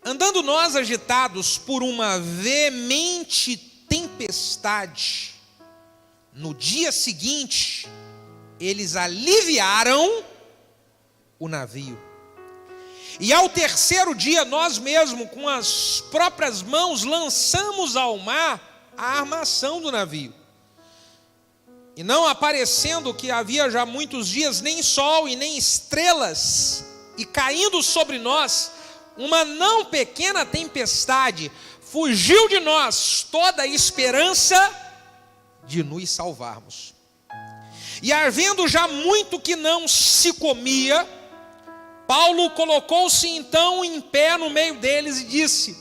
Andando nós agitados por uma veemente tempestade, no dia seguinte, eles aliviaram o navio. E ao terceiro dia, nós mesmos, com as próprias mãos, lançamos ao mar a armação do navio. E não aparecendo que havia já muitos dias nem sol e nem estrelas, e caindo sobre nós uma não pequena tempestade, fugiu de nós toda a esperança de nos salvarmos. E havendo já muito que não se comia, Paulo colocou-se então em pé no meio deles e disse: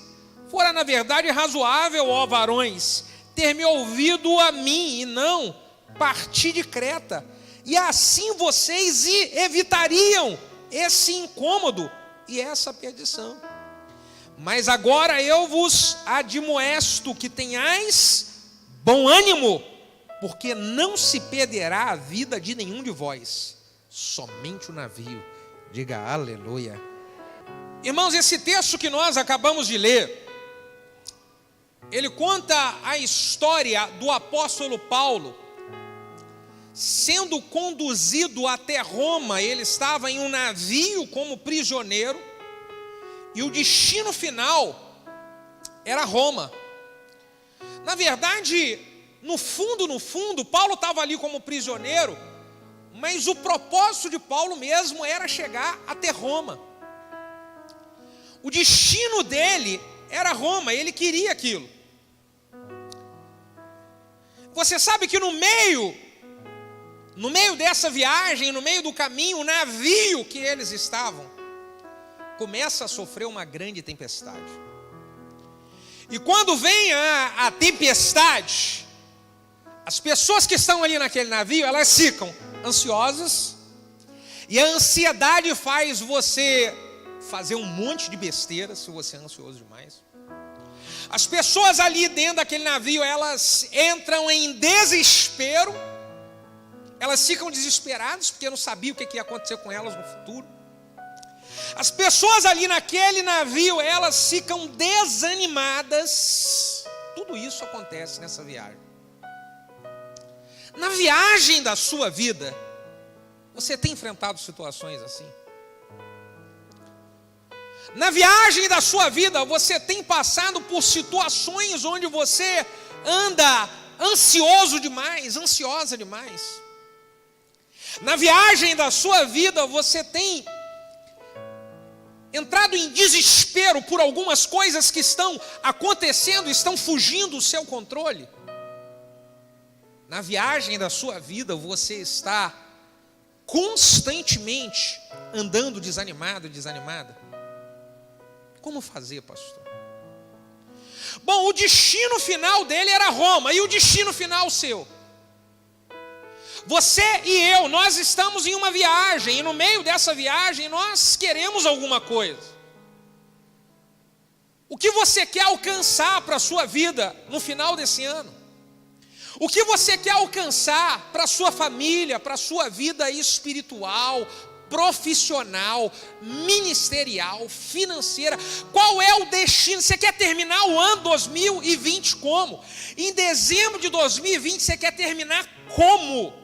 fora na verdade razoável, ó varões, ter me ouvido a mim e não partir de Creta, e assim vocês evitariam esse incômodo e essa perdição. Mas agora eu vos admoesto que tenhais bom ânimo, porque não se perderá a vida de nenhum de vós, somente o navio. Diga aleluia. Irmãos, esse texto que nós acabamos de ler, ele conta a história do apóstolo Paulo sendo conduzido até Roma. Ele estava em um navio como prisioneiro, e o destino final era Roma. Na verdade, no fundo, Paulo estava ali como prisioneiro, mas o propósito de Paulo mesmo era chegar até Roma. O destino dele era Roma, ele queria aquilo. Você sabe que no meio dessa viagem, no meio do caminho, o navio que eles estavam começa a sofrer uma grande tempestade. E quando vem a tempestade, as pessoas que estão ali naquele navio, elas ficam ansiosas, e a ansiedade faz você fazer um monte de besteira se você é ansioso demais. As pessoas ali dentro daquele navio, elas entram em desespero, elas ficam desesperadas porque não sabiam o que ia acontecer com elas no futuro. As pessoas ali naquele navio, elas ficam desanimadas. Tudo isso acontece nessa viagem. Na viagem da sua vida, você tem enfrentado situações assim? Na viagem da sua vida, você tem passado por situações onde você anda ansioso demais, ansiosa demais? Na viagem da sua vida, você tem entrado em desespero por algumas coisas que estão acontecendo, estão fugindo do seu controle? Na viagem da sua vida, você está constantemente andando desanimado, desanimada? Como fazer, pastor? Bom, o destino final dele era Roma, e o destino final seu? Você e eu, nós estamos em uma viagem, e no meio dessa viagem nós queremos alguma coisa. O que você quer alcançar para a sua vida no final desse ano? O que você quer alcançar para a sua família, para a sua vida espiritual, profissional, ministerial, financeira? Qual é o destino? Você quer terminar o ano 2020 como? Em dezembro de 2020 você quer terminar como?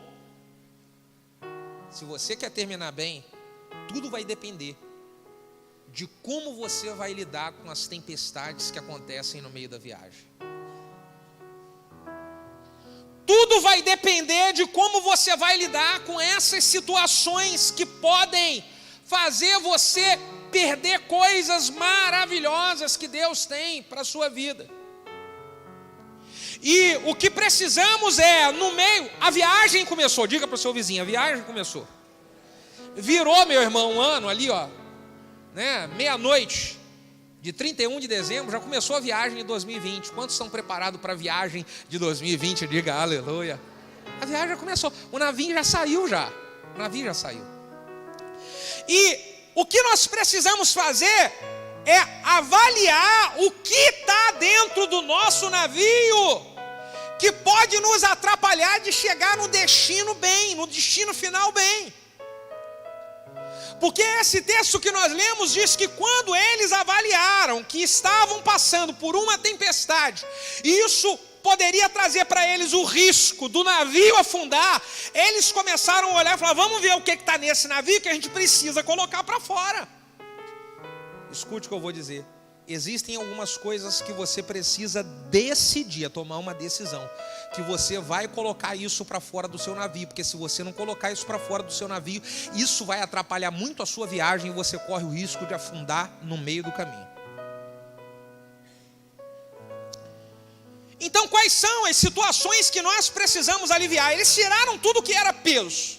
Se você quer terminar bem, tudo vai depender de como você vai lidar com as tempestades que acontecem no meio da viagem. Tudo vai depender de como você vai lidar com essas situações que podem fazer você perder coisas maravilhosas que Deus tem para a sua vida. E o que precisamos é, no meio, a viagem começou. Diga para o seu vizinho, a viagem começou. Virou, meu irmão, um ano ali, ó, né, meia-noite de 31 de dezembro, já começou a viagem de 2020. Quantos estão preparados para a viagem de 2020? Diga aleluia. A viagem já começou, o navio já saiu já. O navio já saiu. E o que nós precisamos fazer é avaliar o que está dentro do nosso navio, que pode nos atrapalhar de chegar no destino bem, no destino final bem. Porque esse texto que nós lemos diz que quando eles avaliaram que estavam passando por uma tempestade, e isso poderia trazer para eles o risco do navio afundar, eles começaram a olhar e falar: vamos ver o que está nesse navio que a gente precisa colocar para fora. Escute o que eu vou dizer. Existem algumas coisas que você precisa decidir, tomar uma decisão, que você vai colocar isso para fora do seu navio, porque se você não colocar isso para fora do seu navio, isso vai atrapalhar muito a sua viagem e você corre o risco de afundar no meio do caminho. Então, quais são as situações que nós precisamos aliviar? Eles tiraram tudo que era peso,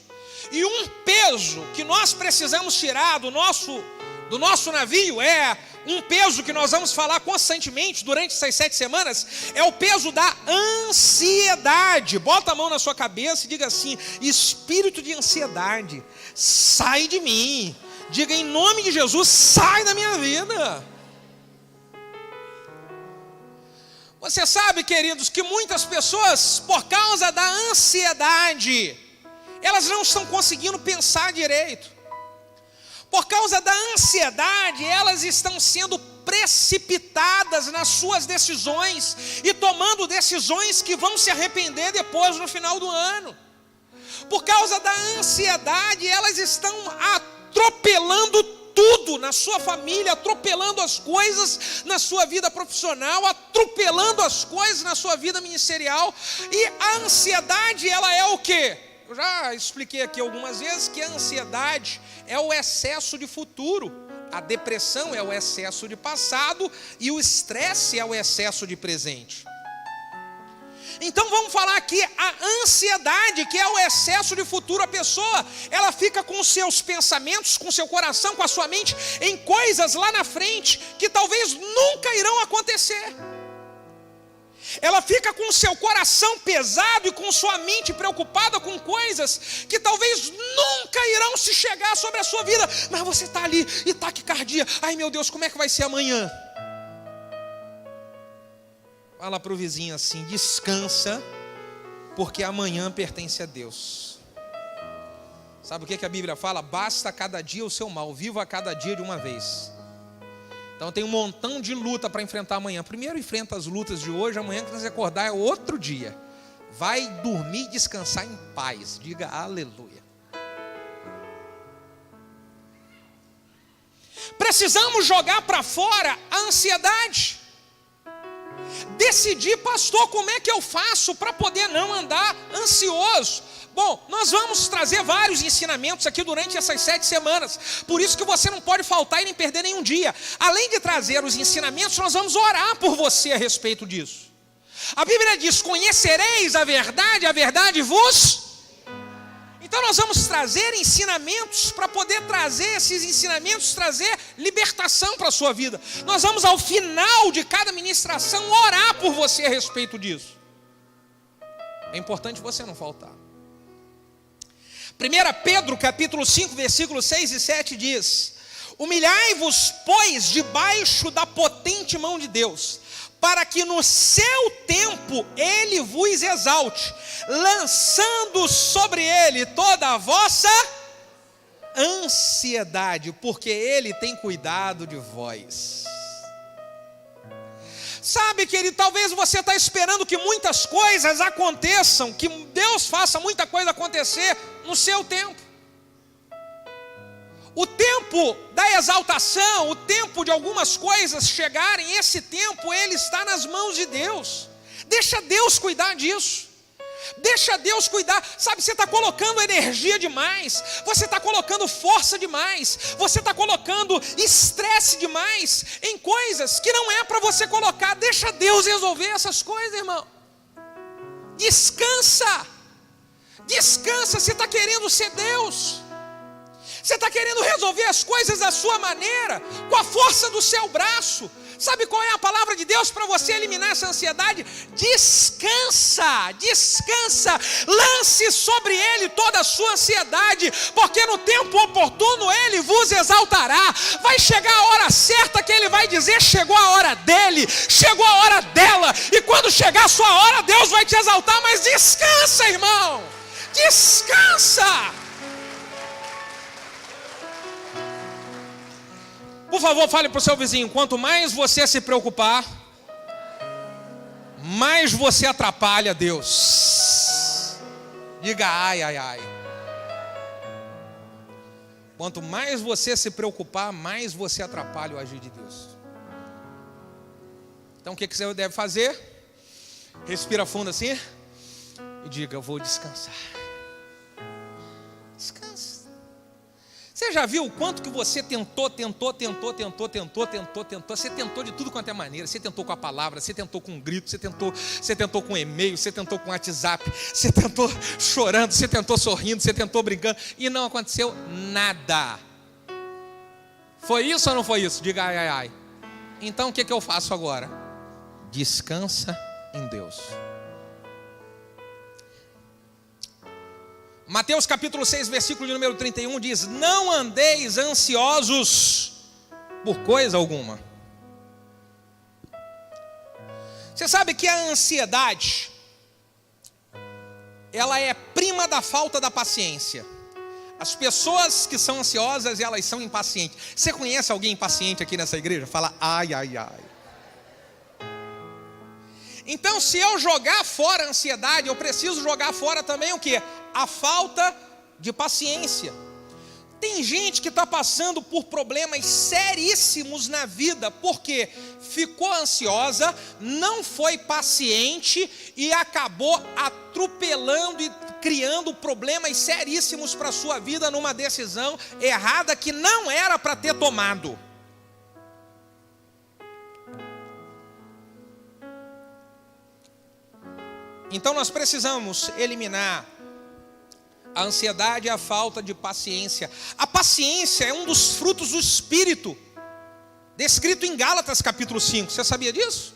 e um peso que nós precisamos tirar do nosso navio é um peso que nós vamos falar constantemente durante essas 7 semanas, é o peso da ansiedade. Bota a mão na sua cabeça e diga assim: espírito de ansiedade, sai de mim. Diga em nome de Jesus: sai da minha vida. Você sabe, queridos, que muitas pessoas, por causa da ansiedade, elas não estão conseguindo pensar direito. Por causa da ansiedade, elas estão sendo precipitadas nas suas decisões e tomando decisões que vão se arrepender depois no final do ano. Por causa da ansiedade, elas estão atropelando tudo na sua família, atropelando as coisas na sua vida profissional, atropelando as coisas na sua vida ministerial. E a ansiedade, ela é o quê? Eu já expliquei aqui algumas vezes que a ansiedade é o excesso de futuro, a depressão é o excesso de passado e o estresse é o excesso de presente. Então vamos falar aqui a ansiedade, que é o excesso de futuro. A pessoa, ela fica com os seus pensamentos, com o seu coração, com a sua mente em coisas lá na frente que talvez nunca irão acontecer. Ela fica com o seu coração pesado e com sua mente preocupada com coisas que talvez nunca irão se chegar sobre a sua vida. Mas você está ali e taquicardia. Ai meu Deus, como é que vai ser amanhã? Fala para o vizinho assim: descansa, porque amanhã pertence a Deus. Sabe o que a Bíblia fala? Basta a cada dia o seu mal, viva a cada dia de uma vez. Então tem um montão de luta para enfrentar amanhã. Primeiro enfrenta as lutas de hoje, amanhã que você acordar é outro dia. Vai dormir e descansar em paz. Diga aleluia. Precisamos jogar para fora a ansiedade. Decidir: pastor, como é que eu faço para poder não andar ansioso? Bom, nós vamos trazer vários ensinamentos aqui durante essas 7 semanas. Por isso que você não pode faltar e nem perder nenhum dia. Além de trazer os ensinamentos, nós vamos orar por você a respeito disso. A Bíblia diz: conhecereis a verdade vos... Então nós vamos trazer ensinamentos para poder trazer esses ensinamentos, trazer libertação para a sua vida. Nós vamos ao final de cada ministração orar por você a respeito disso. É importante você não faltar. 1 Pedro capítulo 5, versículos 6 e 7 diz: humilhai-vos, pois, debaixo da potente mão de Deus, para que no seu tempo ele vos exalte, lançando sobre ele toda a vossa ansiedade, porque ele tem cuidado de vós. Sabe, querido, talvez você está esperando que muitas coisas aconteçam, que Deus faça muita coisa acontecer no seu tempo. O tempo da exaltação, o tempo de algumas coisas chegarem, esse tempo ele está nas mãos de Deus. Deixa Deus cuidar disso. Deixa Deus cuidar. Sabe, você está colocando energia demais, você está colocando força demais, você está colocando estresse demais em coisas que não é para você colocar. Deixa Deus resolver essas coisas, irmão. Descansa. Descansa. Você está querendo ser Deus. Você está querendo resolver as coisas da sua maneira, com a força do seu braço. Sabe qual é a palavra de Deus para você eliminar essa ansiedade? Descansa, descansa. Lance sobre ele toda a sua ansiedade, porque no tempo oportuno ele vos exaltará. Vai chegar a hora certa que ele vai dizer: chegou a hora dele, chegou a hora dela. E quando chegar a sua hora, Deus vai te exaltar. Mas descansa, irmão, descansa. Por favor, fale para o seu vizinho: quanto mais você se preocupar, mais você atrapalha Deus. Diga ai, ai, ai. Quanto mais você se preocupar, mais você atrapalha o agir de Deus. Então o que você deve fazer? Respira fundo assim e diga: eu vou descansar. Descansa. Você já viu o quanto que você tentou? Você tentou de tudo quanto é maneira. Você tentou com a palavra, você tentou com um grito, você tentou com e-mail, você tentou com WhatsApp, você tentou chorando, você tentou sorrindo, você tentou brincando e não aconteceu nada. Foi isso ou não foi isso? Diga ai, ai, ai. Então o que eu faço agora? Descansa em Deus. Mateus capítulo 6, versículo de número 31 diz: não andeis ansiosos por coisa alguma. Você sabe que a ansiedade, ela é prima da falta da paciência. As pessoas que são ansiosas, elas são impacientes. Você conhece alguém impaciente aqui nessa igreja? Fala ai, ai, ai. Então, se eu jogar fora a ansiedade, eu preciso jogar fora também o quê? A falta de paciência. Tem gente que está passando por problemas seríssimos na vida, porque ficou ansiosa, não foi paciente e acabou atropelando e criando problemas seríssimos para a sua vida numa decisão errada que não era para ter tomado. Então nós precisamos eliminar a ansiedade e a falta de paciência. A paciência é um dos frutos do Espírito, descrito em Gálatas capítulo 5. Você sabia disso?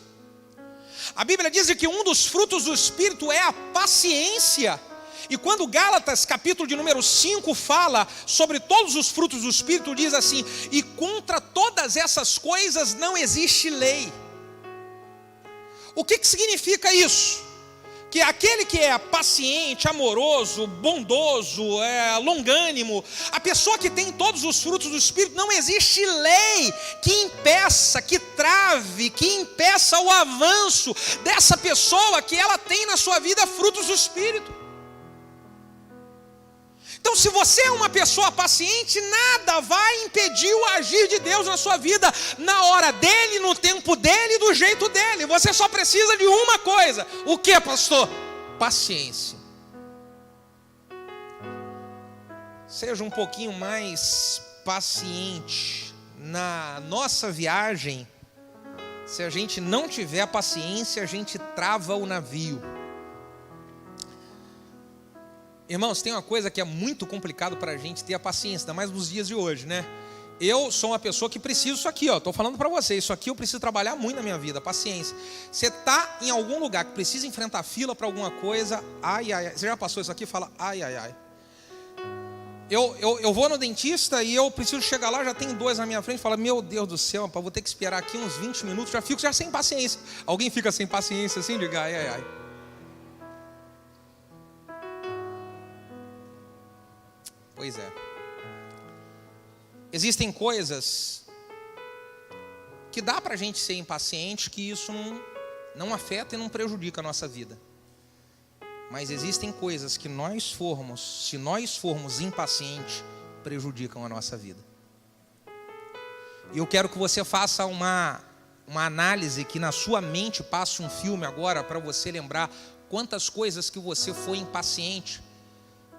A Bíblia diz que um dos frutos do Espírito é a paciência. E quando Gálatas capítulo de número 5 fala sobre todos os frutos do Espírito, diz assim: e contra todas essas coisas não existe lei. O que significa isso? Que aquele que é paciente, amoroso, bondoso, longânimo, a pessoa que tem todos os frutos do Espírito, não existe lei que impeça, que trave, que impeça o avanço dessa pessoa que ela tem na sua vida frutos do Espírito. Então, se você é uma pessoa paciente, nada vai impedir o agir de Deus na sua vida, na hora dele, no tempo dele, do jeito dele. Você só precisa de uma coisa. O que, pastor? Paciência. Seja um pouquinho mais paciente. Na nossa viagem, se a gente não tiver paciência, a gente trava o navio. Irmãos, tem uma coisa que é muito complicado para a gente ter a paciência, ainda mais nos dias de hoje, né? Eu sou uma pessoa que preciso disso aqui, estou falando para você, isso aqui eu preciso trabalhar muito na minha vida, paciência. Você está em algum lugar que precisa enfrentar fila para alguma coisa, ai, ai, ai. Você já passou isso aqui? Fala, ai, ai, ai. Eu vou no dentista e eu preciso chegar lá, já tem dois na minha frente, fala, meu Deus do céu, vou ter que esperar aqui uns 20 minutos, já fico sem paciência. Alguém fica sem paciência assim? Diga, ai, ai, ai. Pois é. Existem coisas que dá para a gente ser impaciente, que isso não afeta e não prejudica a nossa vida. Mas existem coisas que se nós formos impacientes, prejudicam a nossa vida. E eu quero que você faça uma análise, que na sua mente passe um filme agora, para você lembrar quantas coisas que você foi impaciente.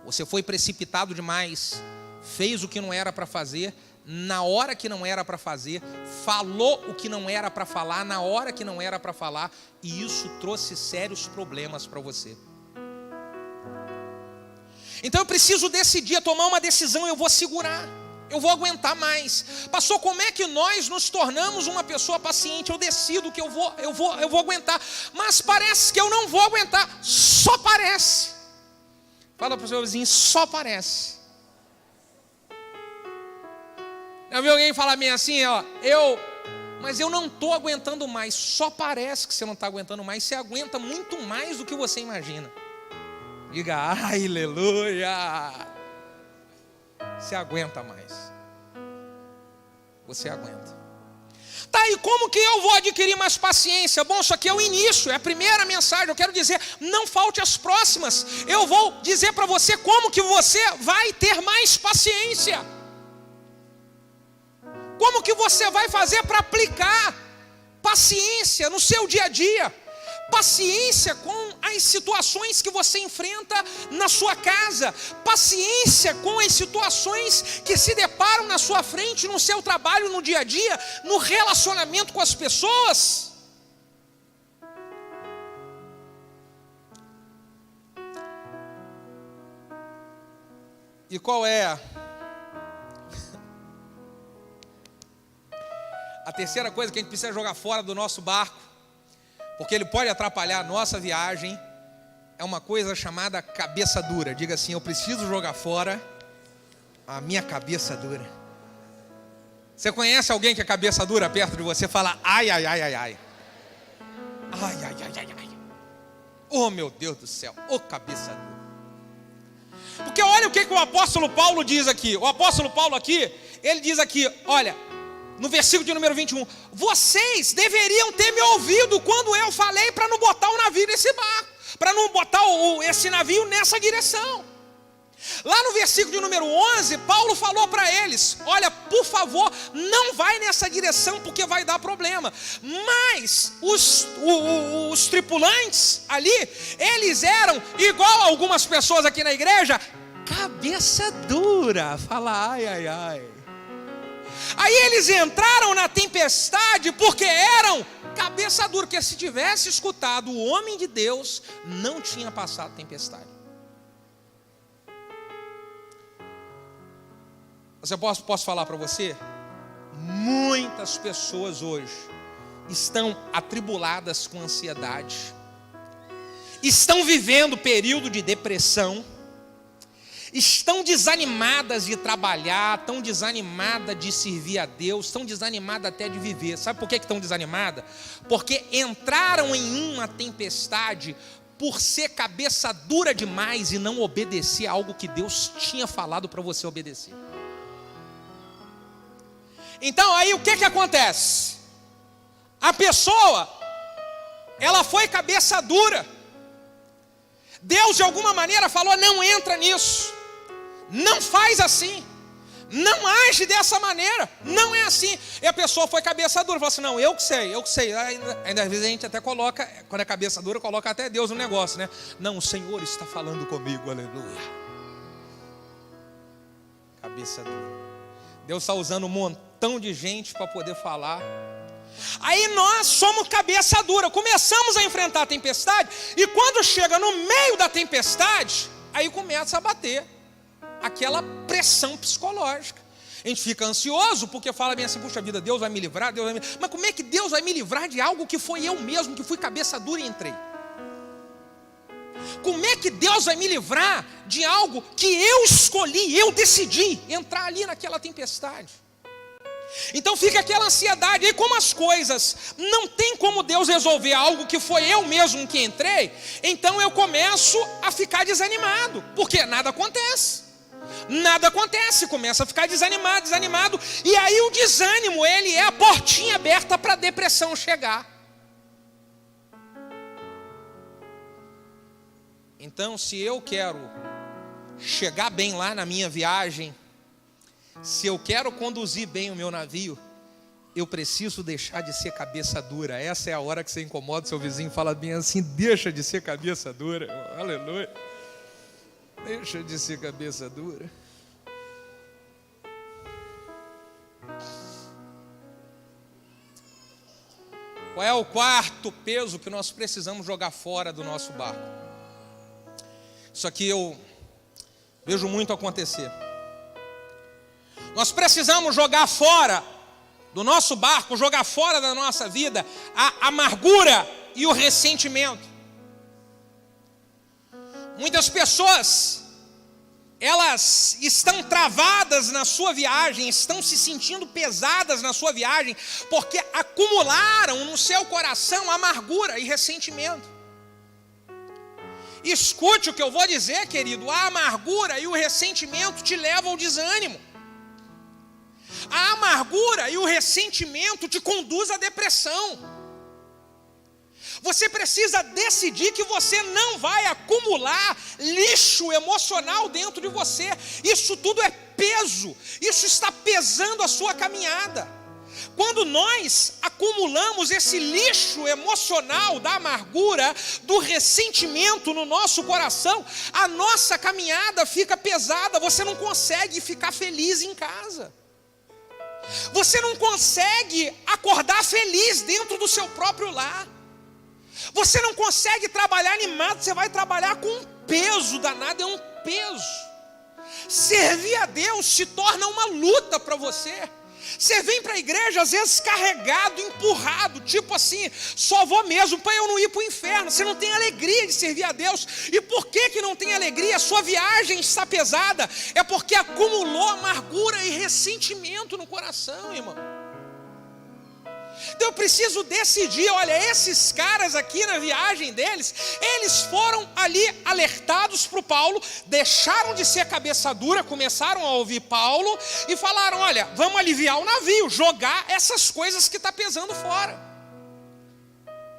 Você foi precipitado demais, fez o que não era para fazer, na hora que não era para fazer, falou o que não era para falar, na hora que não era para falar, e isso trouxe sérios problemas para você. Então eu preciso decidir, tomar uma decisão, eu vou segurar, eu vou aguentar mais. Pastor, como é que nós nos tornamos uma pessoa paciente? Eu decido que eu vou aguentar, mas parece que eu não vou aguentar, só parece. Fala para o seu vizinho, só parece. Já viu alguém falar bem assim, mas eu não estou aguentando mais. Só parece que você não está aguentando mais. Você aguenta muito mais do que você imagina. Diga, aleluia. Você aguenta mais. você aguenta. Tá, e como que eu vou adquirir mais paciência? Bom, isso aqui é o início, é a primeira mensagem. Eu quero dizer, não falte as próximas. Eu vou dizer para você como que você vai ter mais paciência. Como que você vai fazer para aplicar paciência no seu dia a dia? Paciência com as situações que você enfrenta na sua casa. Paciência com as situações que se deparam na sua frente, no seu trabalho, no dia a dia, no relacionamento com as pessoas. E qual é a terceira coisa que a gente precisa jogar fora do nosso barco? Porque ele pode atrapalhar a nossa viagem. É uma coisa chamada cabeça dura. Diga assim: eu preciso jogar fora a minha cabeça dura. Você conhece alguém que é cabeça dura perto de você? Fala ai, ai, ai, ai, ai. Ai, ai, ai, ai, ai. Oh, meu Deus do céu. Oh, cabeça dura. Porque olha o que o apóstolo Paulo diz aqui. O apóstolo Paulo aqui, ele diz aqui, olha, no versículo de número 21, vocês deveriam ter me ouvido quando eu falei para não botar o navio nesse barco, para não botar esse navio nessa direção. Lá no versículo de número 11, Paulo falou para eles, olha, por favor, não vai nessa direção porque vai dar problema. Mas os tripulantes ali, eles eram, igual algumas pessoas aqui na igreja, cabeça dura. Fala ai, ai, ai. Aí eles entraram na tempestade porque eram cabeça dura, porque se tivesse escutado o homem de Deus, não tinha passado tempestade. Posso falar para você? Muitas pessoas hoje estão atribuladas com ansiedade, estão vivendo período de depressão, estão desanimadas de trabalhar, estão desanimadas de servir a Deus, estão desanimadas até de viver. Sabe por que estão desanimadas? Porque entraram em uma tempestade por ser cabeça dura demais e não obedecer a algo que Deus tinha falado para você obedecer. Então aí o que acontece? A pessoa, ela foi cabeça dura. Deus de alguma maneira falou, não entra nisso, não faz assim, não age dessa maneira, não é assim. E a pessoa foi cabeça dura, falou assim, não, eu que sei. Ainda às vezes a gente até coloca, quando é cabeça dura, coloca até Deus no negócio, né? Não, o Senhor está falando comigo, aleluia. Cabeça dura. Deus está usando um montão de gente para poder falar. Aí nós somos cabeça dura, começamos a enfrentar a tempestade, e quando chega no meio da tempestade, aí começa a bater aquela pressão psicológica. A gente fica ansioso porque fala bem assim, puxa vida, Deus vai me livrar, Mas como é que Deus vai me livrar de algo que foi eu mesmo, que fui cabeça dura e entrei? Como é que Deus vai me livrar de algo que eu escolhi, eu decidi entrar ali naquela tempestade? Então fica aquela ansiedade. E como as coisas não tem como Deus resolver algo que foi eu mesmo que entrei, então eu começo a ficar desanimado, porque nada acontece, começa a ficar desanimado, e aí o desânimo, ele é a portinha aberta para a depressão chegar. Então, se eu quero chegar bem lá na minha viagem, se eu quero conduzir bem o meu navio, eu preciso deixar de ser cabeça dura. Essa é a hora que você incomoda o seu vizinho e fala bem assim, deixa de ser cabeça dura. Aleluia. Deixa de ser cabeça dura. Qual é o quarto peso que nós precisamos jogar fora do nosso barco? Isso aqui eu vejo muito acontecer. Nós precisamos jogar fora do nosso barco, jogar fora da nossa vida a amargura e o ressentimento. Muitas pessoas, elas estão travadas na sua viagem, estão se sentindo pesadas na sua viagem, porque acumularam no seu coração amargura e ressentimento. Escute o que eu vou dizer, querido, a amargura e o ressentimento te levam ao desânimo. A amargura e o ressentimento te conduz à depressão. Você precisa decidir que você não vai acumular lixo emocional dentro de você. Isso tudo é peso, isso está pesando a sua caminhada. Quando nós acumulamos esse lixo emocional da amargura, do ressentimento no nosso coração, a nossa caminhada fica pesada, você não consegue ficar feliz em casa. Você não consegue acordar feliz dentro do seu próprio lar. Você não consegue trabalhar animado, você vai trabalhar com um peso danado, é um peso. Servir a Deus se torna uma luta para você. Você vem para a igreja às vezes carregado, empurrado, tipo assim, só vou mesmo para eu não ir para o inferno. Você não tem alegria de servir a Deus. E por que não tem alegria? A sua viagem está pesada. É porque acumulou amargura e ressentimento no coração, irmão. Então eu preciso decidir, olha, esses caras aqui na viagem deles, eles foram ali alertados para o Paulo, deixaram de ser cabeça dura, começaram a ouvir Paulo e falaram, olha, vamos aliviar o navio, jogar essas coisas que está pesando fora.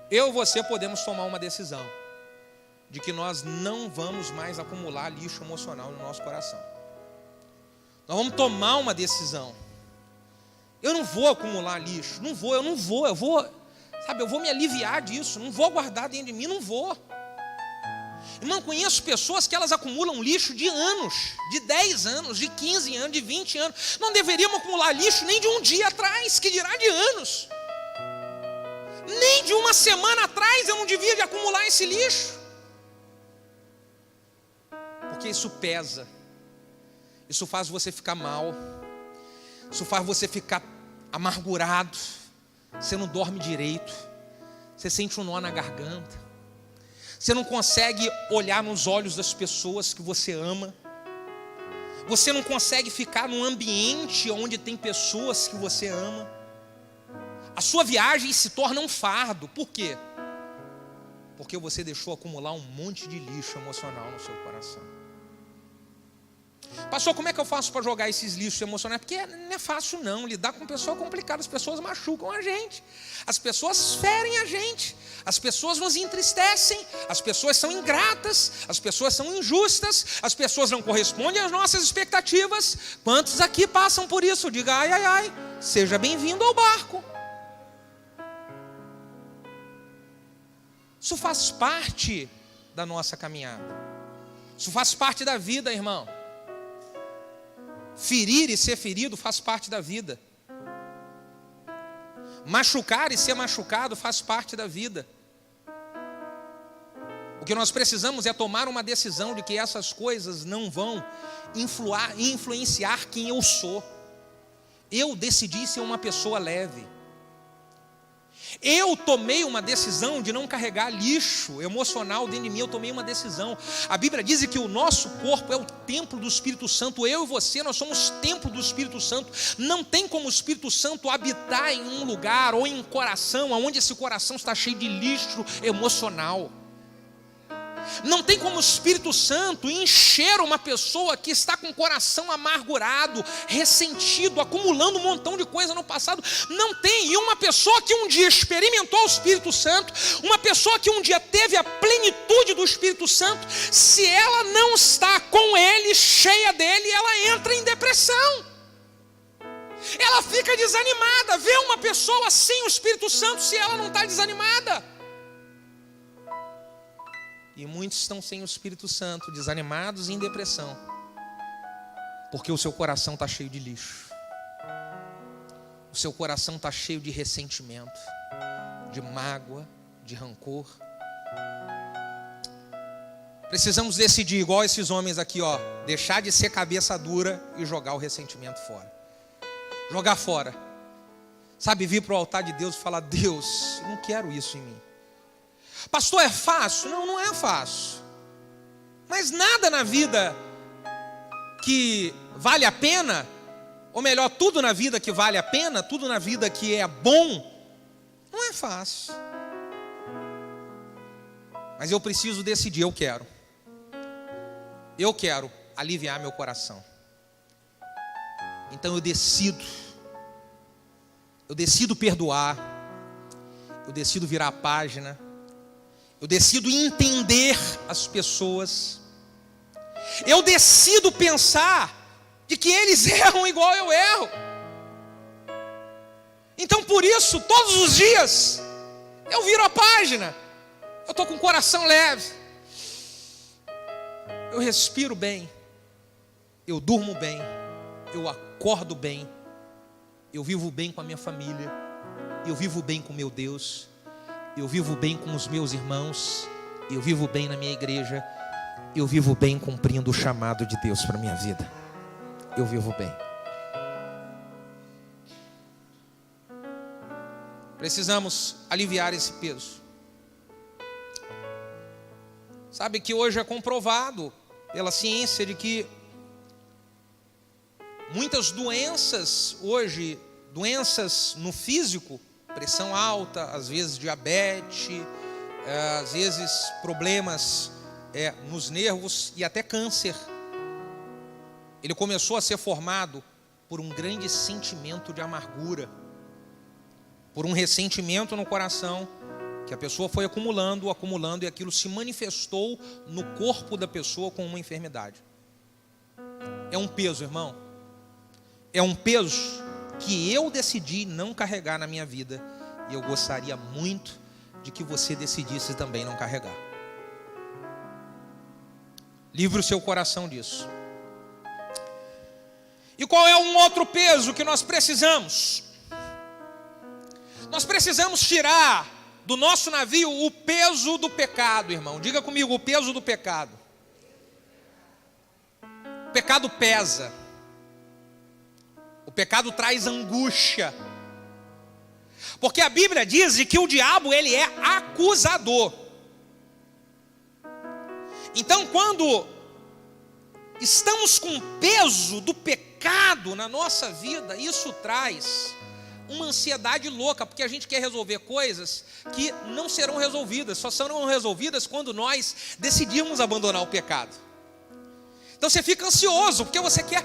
Eu e você podemos tomar uma decisão, de que nós não vamos mais acumular lixo emocional no nosso coração. Nós vamos tomar uma decisão. Eu não vou acumular lixo, eu vou me aliviar disso, não vou guardar dentro de mim, não vou. Irmão, conheço pessoas que elas acumulam lixo de anos, de 10 anos, de 15 anos, de 20 anos. Não deveríamos acumular lixo nem de um dia atrás, que dirá de anos. Nem de uma semana atrás eu não devia de acumular esse lixo. Porque isso pesa, isso faz você ficar mal. Isso faz você ficar amargurado, você não dorme direito, você sente um nó na garganta, você não consegue olhar nos olhos das pessoas que você ama, você não consegue ficar num ambiente onde tem pessoas que você ama. A sua viagem se torna um fardo. Por quê? Porque você deixou acumular um monte de lixo emocional no seu coração. Pastor, como é que eu faço para jogar esses lixos emocionais? Porque não é fácil não, lidar com pessoa é complicado. As pessoas machucam a gente, as pessoas ferem a gente, as pessoas nos entristecem, as pessoas são ingratas, as pessoas são injustas, as pessoas não correspondem às nossas expectativas. Quantos aqui passam por isso? Diga ai, ai, ai, seja bem-vindo ao barco. Isso faz parte da nossa caminhada, isso faz parte da vida, irmão. Ferir e ser ferido faz parte da vida. Machucar e ser machucado faz parte da vida. O que nós precisamos é tomar uma decisão de que essas coisas não vão influenciar quem eu sou. Eu decidi ser uma pessoa leve. Eu tomei uma decisão de não carregar lixo emocional dentro de mim. Eu tomei uma decisão. A Bíblia diz que o nosso corpo é o templo do Espírito Santo. Eu e você, nós somos templo do Espírito Santo. Não tem como o Espírito Santo habitar em um lugar ou em um coração onde esse coração está cheio de lixo emocional. Não tem como o Espírito Santo encher uma pessoa que está com o coração amargurado, ressentido, acumulando um montão de coisa no passado. Não tem. E uma pessoa que um dia experimentou o Espírito Santo, uma pessoa que um dia teve a plenitude do Espírito Santo, se ela não está com ele, cheia dele, ela entra em depressão. Ela fica desanimada. Vê uma pessoa sem o Espírito Santo, se ela não está desanimada. E muitos estão sem o Espírito Santo, desanimados e em depressão, porque o seu coração está cheio de lixo, o seu coração está cheio de ressentimento, de mágoa, de rancor. Precisamos decidir, igual esses homens aqui, ó, deixar de ser cabeça dura e jogar o ressentimento fora. Jogar fora. Sabe, vir para o altar de Deus e falar: Deus, eu não quero isso em mim. Pastor, é fácil? Não, não é fácil. Mas nada na vida que vale a pena, ou melhor, tudo na vida que vale a pena, tudo na vida que é bom, não é fácil. Mas eu preciso decidir, eu quero aliviar meu coração. Então eu decido eu decido perdoar, eu decido virar a página, eu decido entender as pessoas, eu decido pensar de que eles erram igual eu erro. Então por isso, todos os dias, eu viro a página, eu estou com o coração leve, eu respiro bem, eu durmo bem, eu acordo bem, eu vivo bem com a minha família, eu vivo bem com meu Deus, eu vivo bem com os meus irmãos, eu vivo bem na minha igreja, eu vivo bem cumprindo o chamado de Deus para a minha vida. Eu vivo bem. Precisamos aliviar esse peso. Sabe que hoje é comprovado pela ciência de que muitas doenças hoje, doenças no físico, pressão alta, às vezes diabetes, às vezes problemas nos nervos e até câncer, ele começou a ser formado por um grande sentimento de amargura, por um ressentimento no coração, que a pessoa foi acumulando e aquilo se manifestou no corpo da pessoa com uma enfermidade. É um peso, irmão. É um peso que eu decidi não carregar na minha vida, e eu gostaria muito de que você decidisse também não carregar. Livre o seu coração disso. E qual é um outro peso que nós precisamos? Nós precisamos tirar do nosso navio o peso do pecado, irmão. Diga comigo, o peso do pecado. O pecado pesa. O pecado traz angústia. Porque a Bíblia diz que o diabo, ele é acusador. Então, quando estamos com o peso do pecado na nossa vida, isso traz uma ansiedade louca, porque a gente quer resolver coisas que não serão resolvidas, só serão resolvidas quando nós decidimos abandonar o pecado. Então você fica ansioso, porque você quer,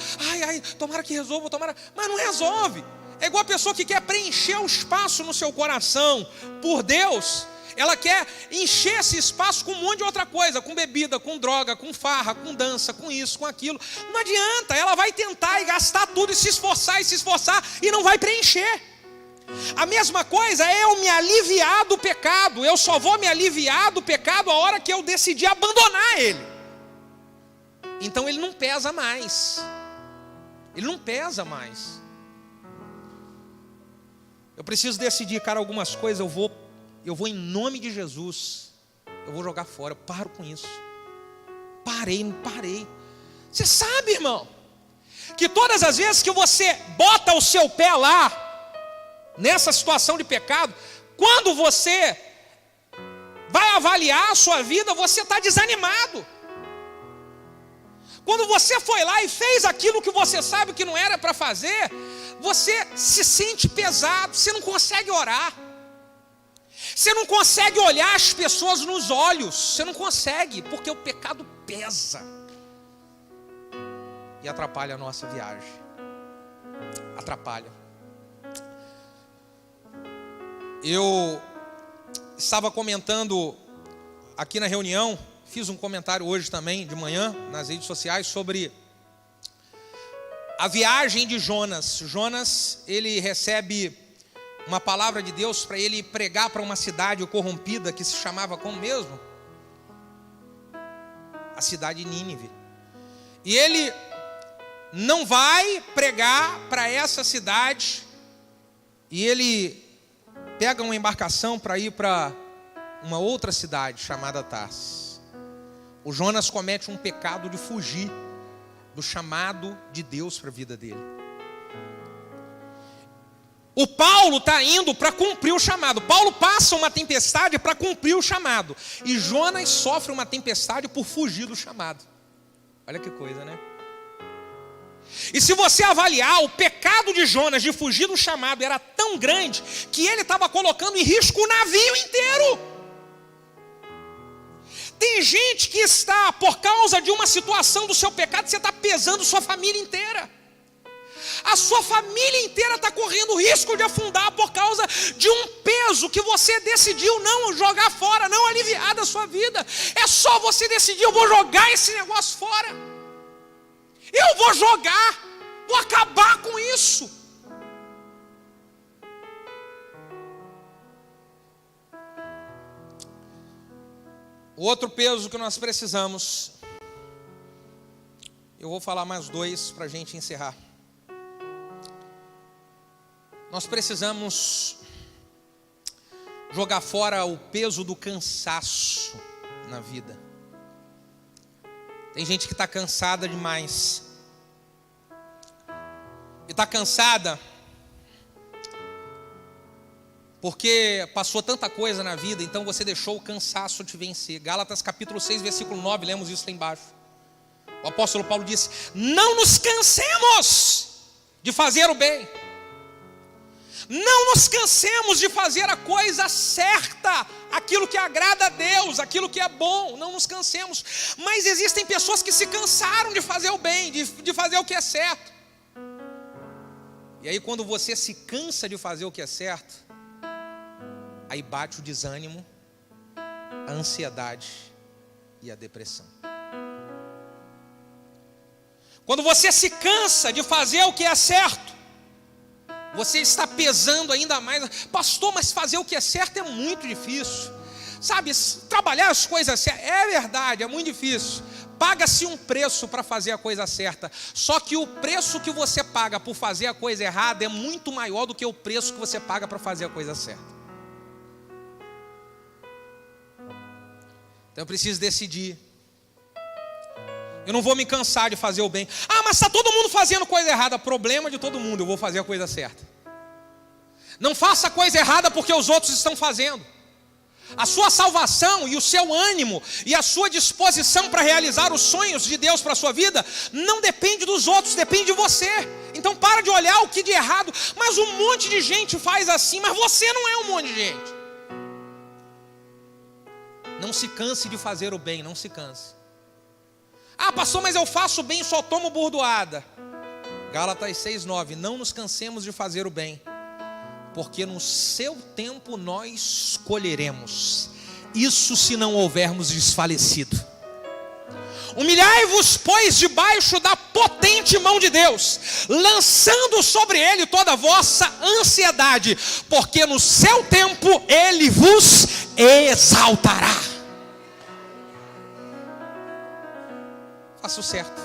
tomara que resolva, mas não resolve. É igual a pessoa que quer preencher o espaço no seu coração por Deus. Ela quer encher esse espaço com um monte de outra coisa, com bebida, com droga, com farra, com dança, com isso, com aquilo. Não adianta, ela vai tentar e gastar tudo e se esforçar e não vai preencher. A mesma coisa é eu me aliviar do pecado. Eu só vou me aliviar do pecado a hora que eu decidir abandonar ele. Então ele não pesa mais. Ele não pesa mais. Eu preciso decidir, cara, algumas coisas eu vou em nome de Jesus, eu vou jogar fora, eu paro com isso. Parei. Você sabe, irmão, que todas as vezes que você bota o seu pé lá, nessa situação de pecado, quando você vai avaliar a sua vida, você está desanimado. Quando você foi lá e fez aquilo que você sabe que não era para fazer, você se sente pesado, você não consegue orar. Você não consegue olhar as pessoas nos olhos. Você não consegue, porque o pecado pesa. E atrapalha a nossa viagem. Atrapalha. Eu estava comentando aqui na reunião, fiz um comentário hoje também, de manhã, nas redes sociais, sobre a viagem de Jonas. Jonas, ele recebe uma palavra de Deus para ele pregar para uma cidade corrompida que se chamava como mesmo? A cidade de Nínive. E ele não vai pregar para essa cidade, e ele pega uma embarcação para ir para uma outra cidade chamada Tarsis. O Jonas comete um pecado de fugir do chamado de Deus para a vida dele. O Paulo está indo para cumprir o chamado. Paulo passa uma tempestade para cumprir o chamado. E Jonas sofre uma tempestade por fugir do chamado. Olha que coisa, né? E se você avaliar, o pecado de Jonas de fugir do chamado era tão grande que ele estava colocando em risco o navio inteiro. Tem gente que está, por causa de uma situação do seu pecado, você está pesando sua família inteira. a sua família inteira está correndo risco de afundar por causa de um peso que você decidiu não jogar fora, não aliviar da sua vida. É só você decidir: eu vou jogar esse negócio fora, eu vou jogar, vou acabar com isso. O outro peso que nós precisamos, eu vou falar mais 2 para a gente encerrar. Nós precisamos jogar fora o peso do cansaço na vida. Tem gente que está cansada demais. E está cansada porque passou tanta coisa na vida, então você deixou o cansaço te vencer. Gálatas capítulo 6, versículo 9, lemos isso lá embaixo. O apóstolo Paulo disse: não nos cansemos de fazer o bem. Não nos cansemos de fazer a coisa certa, aquilo que agrada a Deus, aquilo que é bom. Não nos cansemos. Mas existem pessoas que se cansaram de fazer o bem, de fazer o que é certo. E aí quando você se cansa de fazer o que é certo, aí bate o desânimo, a ansiedade e a depressão. Quando você se cansa de fazer o que é certo, você está pesando ainda mais. Pastor, mas fazer o que é certo é muito difícil. Sabe, trabalhar as coisas certas, é verdade, é muito difícil. Paga-se um preço para fazer a coisa certa. Só que o preço que você paga por fazer a coisa errada é muito maior do que o preço que você paga para fazer a coisa certa. Então eu preciso decidir. Eu não vou me cansar de fazer o bem. Ah, mas está todo mundo fazendo coisa errada. Problema de todo mundo, eu vou fazer a coisa certa. Não faça a coisa errada porque os outros estão fazendo. A sua salvação e o seu ânimo e a sua disposição para realizar os sonhos de Deus para a sua vida não depende dos outros, depende de você. Então para de olhar o que de errado. Mas um monte de gente faz assim, mas você não é um monte de gente. Não se canse de fazer o bem, não se canse. Ah, pastor, mas eu faço bem e só tomo burdoada. Gálatas 6:9, não nos cansemos de fazer o bem, porque no seu tempo nós colheremos. Isso se não houvermos desfalecido. Humilhai-vos, pois, debaixo da potente mão de Deus, lançando sobre ele toda a vossa ansiedade, porque no seu tempo ele vos exaltará. Faça o certo,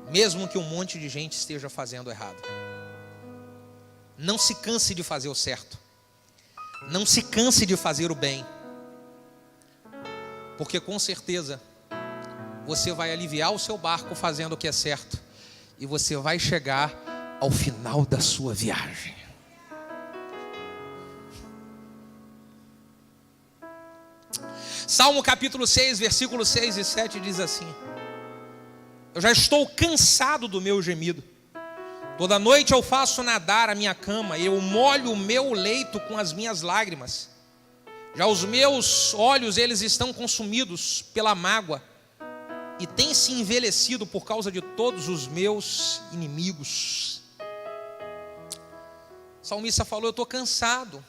mesmo que um monte de gente esteja fazendo errado. Não se canse de fazer o certo. Não se canse de fazer o bem, porque com certeza você vai aliviar o seu barco fazendo o que é certo, e você vai chegar ao final da sua viagem. Salmo capítulo 6, versículos 6 e 7 diz assim: eu já estou cansado do meu gemido. Toda noite eu faço nadar a minha cama, eu molho o meu leito com as minhas lágrimas. Já os meus olhos, eles estão consumidos pela mágoa, e têm se envelhecido por causa de todos os meus inimigos. O salmista falou: eu estou cansado,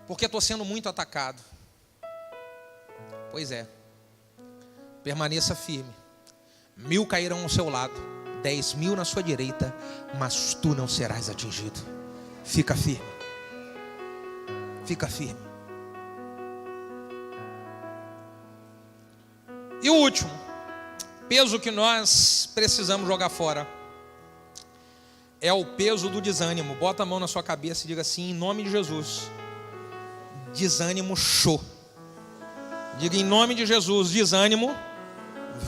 porque estou sendo muito atacado. Pois é, permaneça firme. 1000 cairão ao seu lado, 10.000 na sua direita, mas tu não serás atingido. Fica firme. Fica firme. E o último peso que nós precisamos jogar fora é o peso do desânimo. Bota a mão na sua cabeça e diga assim: em nome de Jesus, desânimo show. Diga: em nome de Jesus, desânimo,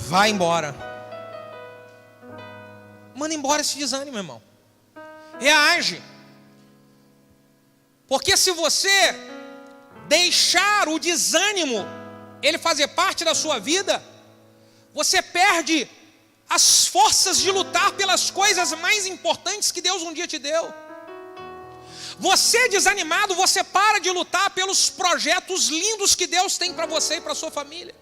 vai embora. Manda embora esse desânimo, irmão. Reage. Porque se você deixar o desânimo ele fazer parte da sua vida, você perde as forças de lutar pelas coisas mais importantes que Deus um dia te deu. Você desanimado, você para de lutar pelos projetos lindos que Deus tem para você e para sua família.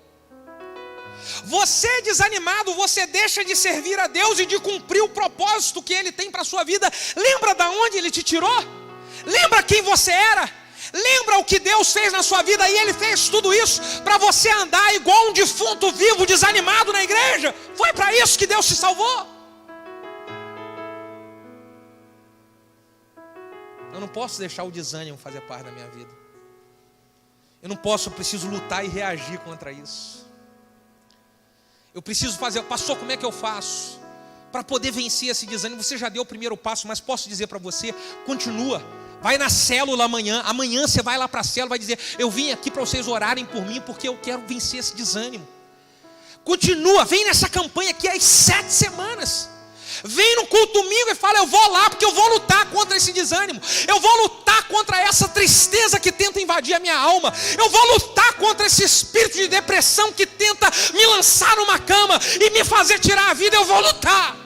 você desanimado, você deixa de servir a Deus e de cumprir o propósito que Ele tem para a sua vida. Lembra de onde Ele te tirou? Lembra quem você era? Lembra o que Deus fez na sua vida? E Ele fez tudo isso para você andar igual um defunto vivo, desanimado na igreja. Foi para isso que Deus te salvou. Eu não posso deixar o desânimo fazer parte da minha vida. Eu preciso lutar e reagir contra isso. Eu preciso fazer, pastor, como é que eu faço para poder vencer esse desânimo? Você já deu o primeiro passo, mas posso dizer para você, continua. Vai na célula amanhã você vai lá para a célula, vai dizer, eu vim aqui para vocês orarem por mim, porque eu quero vencer esse desânimo. Continua, vem nessa campanha aqui às 7 semanas. Vem no culto domingo e fala, eu vou lá, porque eu vou lutar contra esse desânimo. Eu vou lutar contra essa tristeza que tenta invadir a minha alma. Eu vou lutar contra esse espírito de depressão que tenta me lançar numa cama e me fazer tirar a vida. Eu vou lutar.